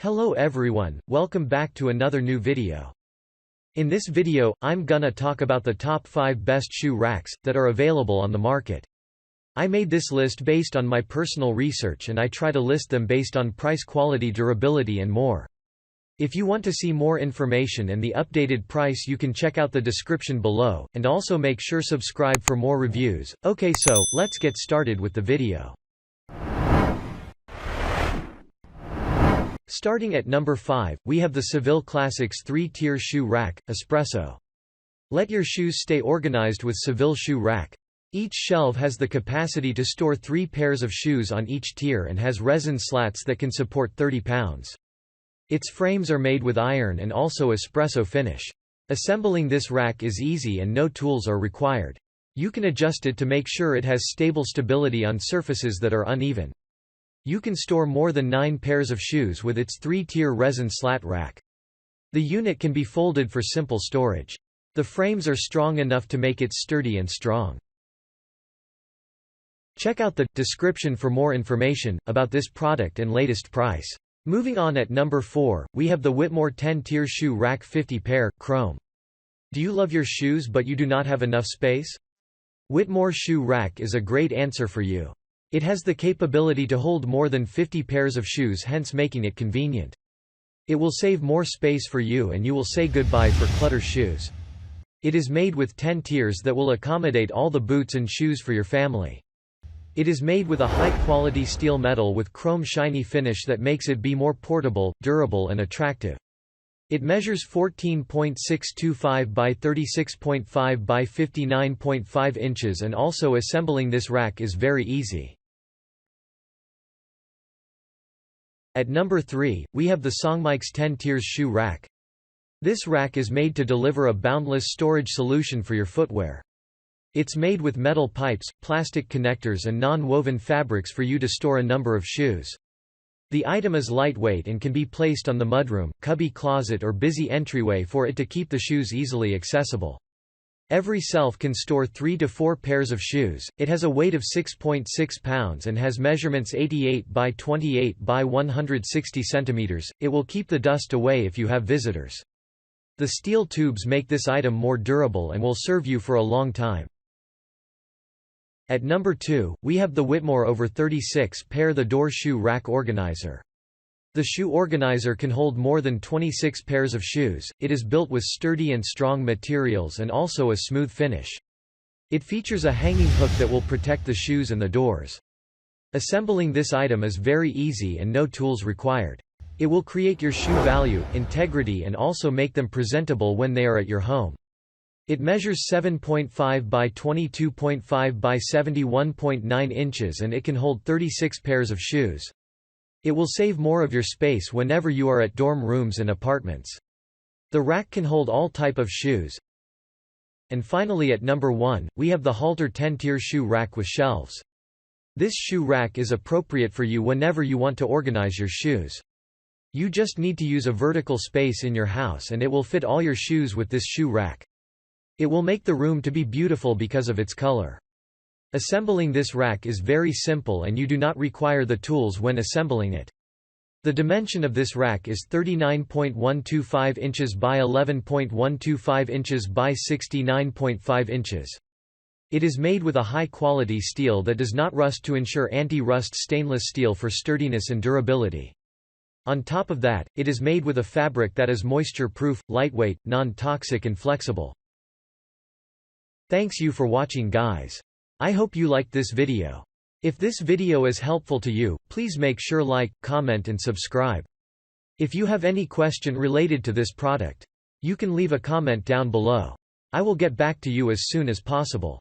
Hello everyone, welcome back to another new video. In this video, I'm gonna talk about the top 5 best shoe racks that are available on the market. I made this list based on my personal research and I try to list them based on price, quality, durability and more. If you want to see more information and the updated price, you can check out the description below, and also make sure subscribe for more reviews. Okay, so let's get started with the video. Starting at number 5, we have the Seville Classics 3-tier shoe rack, Espresso. Let your shoes stay organized with Seville shoe rack. Each shelf has the capacity to store 3 pairs of shoes on each tier and has resin slats that can support 30 pounds. Its frames are made with iron and also espresso finish. Assembling this rack is easy and no tools are required. You can adjust it to make sure it has stable stability on surfaces that are uneven. You can store more than 9 pairs of shoes with its 3-tier resin slat rack. The unit can be folded for simple storage. The frames are strong enough to make it sturdy and strong. Check out the description for more information about this product and latest price. Moving on, at number 4, we have the Whitmore 10-tier shoe rack 50 pair, chrome. Do you love your shoes but you do not have enough space? Whitmore shoe rack is a great answer for you. It has the capability to hold more than 50 pairs of shoes, hence making it convenient. It will save more space for you and you will say goodbye for clutter shoes. It is made with 10 tiers that will accommodate all the boots and shoes for your family. It is made with a high-quality steel metal with chrome shiny finish that makes it be more portable, durable and attractive. It measures 14.625 by 36.5 by 59.5 inches and also assembling this rack is very easy. At number 3, we have the SONGMICS 10 tiers shoe rack. This rack is made to deliver a boundless storage solution for your footwear. It's made with metal pipes, plastic connectors and non-woven fabrics for you to store a number of shoes. The item is lightweight and can be placed on the mudroom, cubby closet or busy entryway for it to keep the shoes easily accessible. Every shelf can store 3 to 4 pairs of shoes. It has a weight of 6.6 pounds and has measurements 88 by 28 by 160 centimeters. It will keep the dust away if you have visitors. The steel tubes make this item more durable and will serve you for a long time. At number 2, we have the Whitmore over 36 pair the door shoe rack organizer. The shoe organizer can hold more than 26 pairs of shoes. It is built with sturdy and strong materials and also a smooth finish. It features a hanging hook that will protect the shoes and the doors. Assembling this item is very easy and no tools required. It will create your shoe value, integrity and also make them presentable when they are at your home. It measures 7.5 by 22.5 by 71.9 inches and it can hold 36 pairs of shoes. It will save more of your space whenever you are at dorm rooms and apartments. The rack can hold all type of shoes. And finally, at number 1, we have the Halter 10-tier shoe rack with shelves. This shoe rack is appropriate for you whenever you want to organize your shoes. You just need to use a vertical space in your house and it will fit all your shoes with this shoe rack. It will make the room to be beautiful because of its color. Assembling this rack is very simple and you do not require the tools when assembling it. The dimension of this rack is 39.125 inches by 11.125 inches by 69.5 inches. It is made with a high-quality steel that does not rust to ensure anti-rust stainless steel for sturdiness and durability. On top of that, it is made with a fabric that is moisture-proof, lightweight, non-toxic and flexible. Thanks you for watching, guys. I hope you liked this video. If this video is helpful to you, please make sure like, comment and subscribe. If you have any question related to this product, you can leave a comment down below. I will get back to you as soon as possible.